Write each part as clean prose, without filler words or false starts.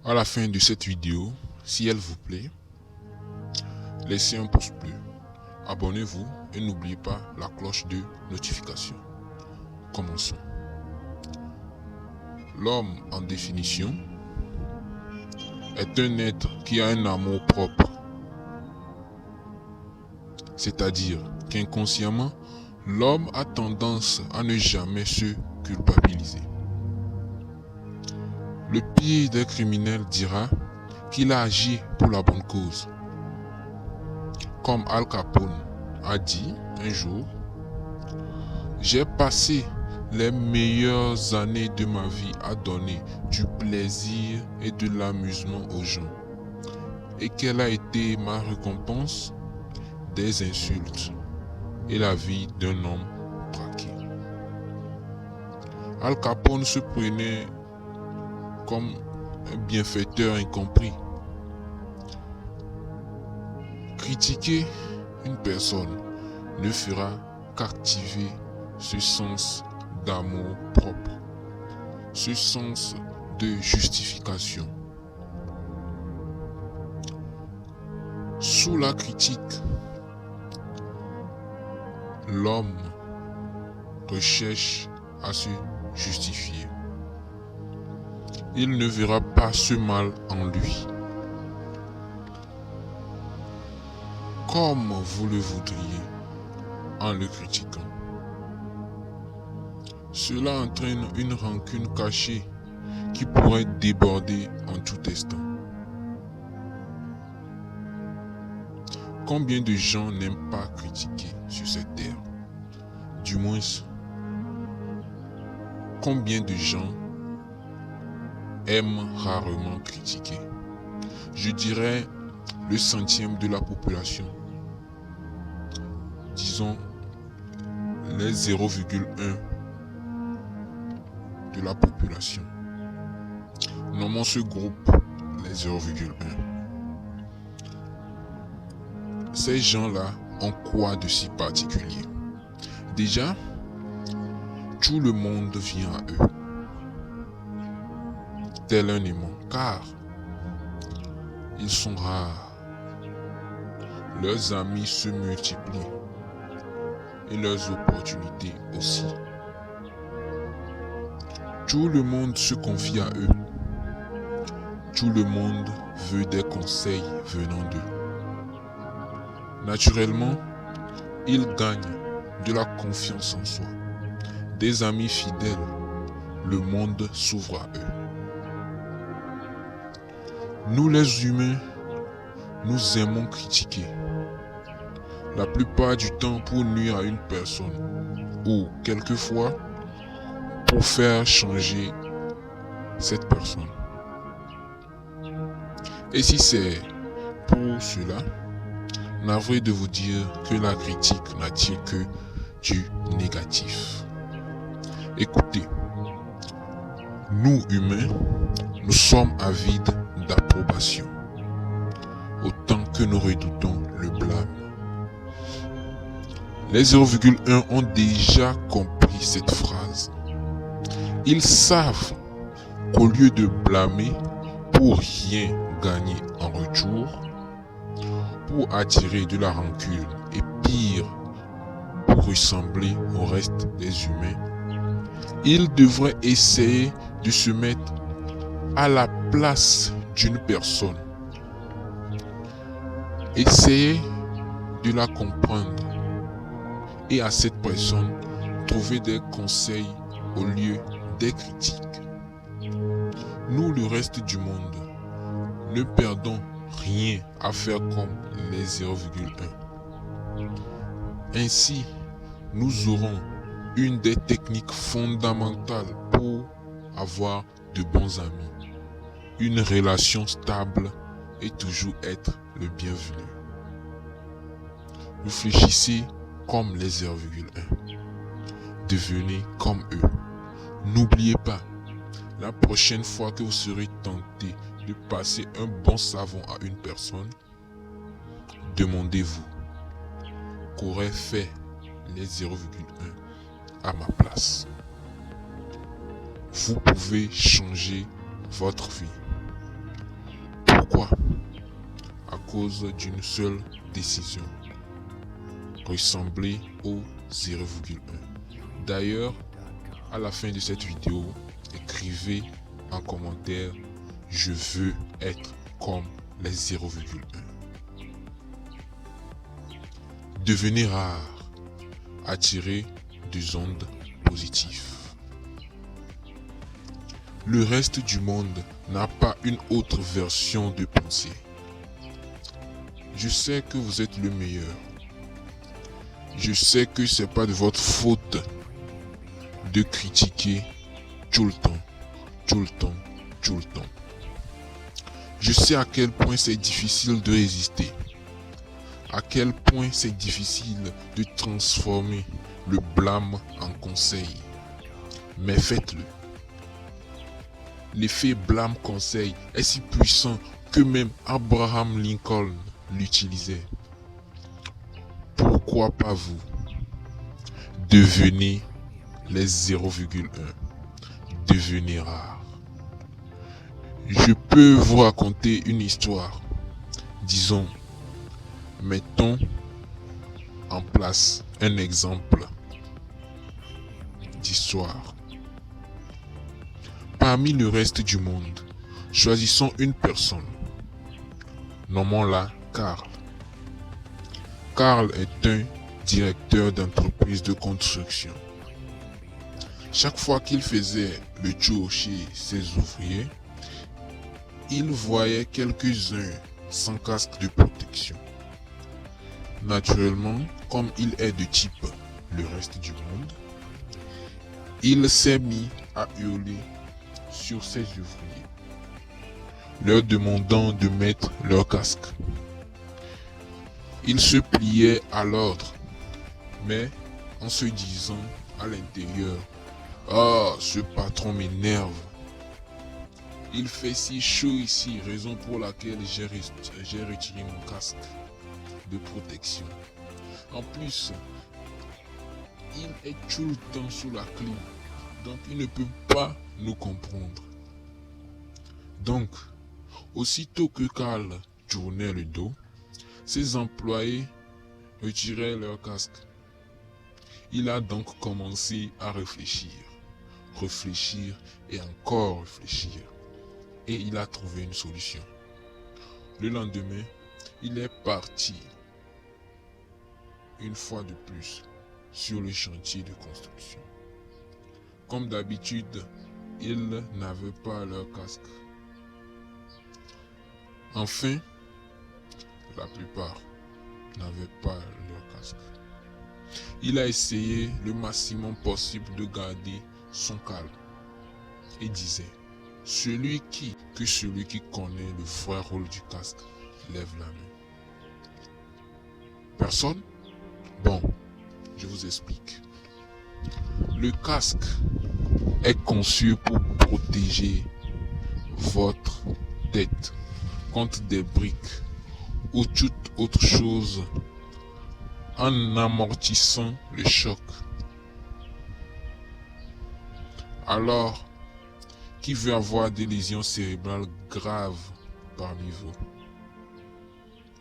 À la fin de cette vidéo, si elle vous plaît, laissez un pouce bleu, abonnez-vous et n'oubliez pas la cloche de notification. Commençons. L'homme, en définition, est un être qui a un amour propre. C'est-à-dire qu'inconsciemment, l'homme a tendance à ne jamais se culpabiliser. Le pire des criminels dira qu'il a agi pour la bonne cause. Comme Al Capone a dit un jour, « J'ai passé les meilleures années de ma vie à donner du plaisir et de l'amusement aux gens. Et quelle a été ma récompense? Des insultes et la vie d'un homme braqué. » Al Capone se prenait comme un bienfaiteur incompris. Critiquer une personne ne fera qu'activer ce sens d'amour propre, ce sens de justification. Sous la critique, l'homme recherche à se justifier. Il ne verra pas ce mal en lui, comme vous le voudriez en le critiquant. Cela entraîne une rancune cachée qui pourrait déborder en tout instant. Combien de gens n'aiment pas critiquer sur cette terre? Du moins, combien de gens aiment rarement critiquer? Je dirais le centième de la population. Disons les 0,1 de la population. Nommons ce groupe les 0,1. Ces gens-là ont quoi de si particulier? Déjà, tout le monde vient à eux, tel un aimant, car ils sont rares. Leurs amis se multiplient et leurs opportunités aussi. Tout le monde se confie à eux. Tout le monde veut des conseils venant d'eux. Naturellement, ils gagnent de la confiance en soi. Des amis fidèles, le monde s'ouvre à eux. Nous les humains, nous aimons critiquer. La plupart du temps pour nuire à une personne ou quelquefois pour faire changer cette personne. Et si c'est pour cela, navré de vous dire que la critique n'attire que du négatif. Écoutez, nous humains, nous sommes avides d'approbation, autant que nous redoutons le blâme. Les 0,1 ont déjà compris cette phrase. Ils savent qu'au lieu de blâmer pour rien gagner en retour, pour attirer de la rancune et pire, pour ressembler au reste des humains, ils devraient essayer de se mettre à la place d'une personne. Essayer de la comprendre et à cette personne trouver des conseils au lieu des critiques. Nous, le reste du monde, ne perdons rien à faire comme les 0,1. Ainsi, nous aurons une des techniques fondamentales pour avoir de bons amis, une relation stable et toujours être le bienvenu. Réfléchissez comme les 0,1. Devenez comme eux. N'oubliez pas, la prochaine fois que vous serez tenté de passer un bon savon à une personne, demandez-vous qu'auraient fait les 0,1 à ma place. Vous pouvez changer votre vie. cause d'une seule décision, ressembler au 0,1. D'ailleurs, à la fin de cette vidéo, écrivez en commentaire « Je veux être comme les 0,1 ». Devenez rare, attirez des ondes positives. Le reste du monde n'a pas une autre version de pensée. Je sais que vous êtes le meilleur. Je sais que c'est pas de votre faute de critiquer tout le temps. Je sais à quel point c'est difficile de résister. À quel point c'est difficile de transformer le blâme en conseil. Mais faites-le. L'effet blâme-conseil est si puissant que même Abraham Lincoln l'utilisait. Pourquoi pas vous? Devenez les 0,1. Devenez rare. Je peux vous raconter une histoire. Disons, mettons en place un exemple d'histoire. Parmi le reste du monde, choisissons une personne. Nommons-la Karl. Karl est un directeur d'entreprise de construction. Chaque fois qu'il faisait le tour chez ses ouvriers, il voyait quelques-uns sans casque de protection. Naturellement, comme il est de type le reste du monde, il s'est mis à hurler sur ses ouvriers, leur demandant de mettre leur casque. Il se pliait à l'ordre, mais en se disant à l'intérieur « Ah, ce patron m'énerve. Il fait si chaud ici, raison pour laquelle j'ai retiré mon casque de protection. En plus, il est tout le temps sous la clim, donc il ne peut pas nous comprendre. » Donc, aussitôt que Karl tournait le dos, ses employés retiraient leur casque. Il a donc commencé à réfléchir et encore réfléchir. Et il a trouvé une solution. Le lendemain, il est parti une fois de plus sur le chantier de construction. Comme d'habitude, ils n'avaient pas leur casque. Enfin, la plupart n'avaient pas leur casque. Il a essayé le maximum possible de garder son calme et disait « Celui qui connaît le vrai rôle du casque, lève la main. » Personne? Bon, je vous explique. Le casque est conçu pour protéger votre tête contre des briques ou toute autre chose en amortissant le choc. Alors, qui veut avoir des lésions cérébrales graves parmi vous?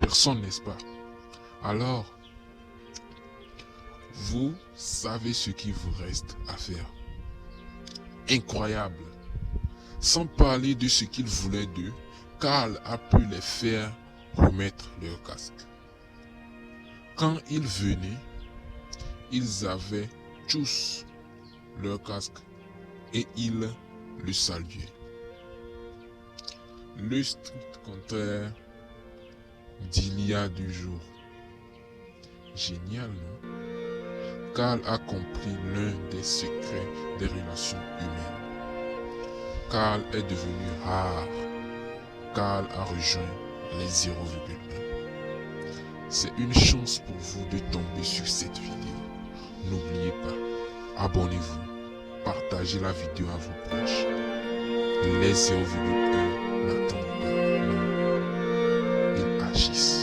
Personne, n'est-ce pas? Alors, vous savez ce qu'il vous reste à faire. Incroyable. Sans parler de ce qu'il voulait d'eux, Karl a pu les faire remettre leur casque. Quand ils venaient, ils avaient tous leur casque et ils le saluaient. Le strict contraire d'il y a 2 jours. Génial, non? Karl a compris l'un des secrets des relations humaines. Karl est devenu rare. Karl a rejoint les 0,1. C'est une chance pour vous de tomber sur cette vidéo. N'oubliez pas, abonnez-vous, partagez la vidéo à vos proches. Les 0,1 n'attendent pas, non, ils agissent.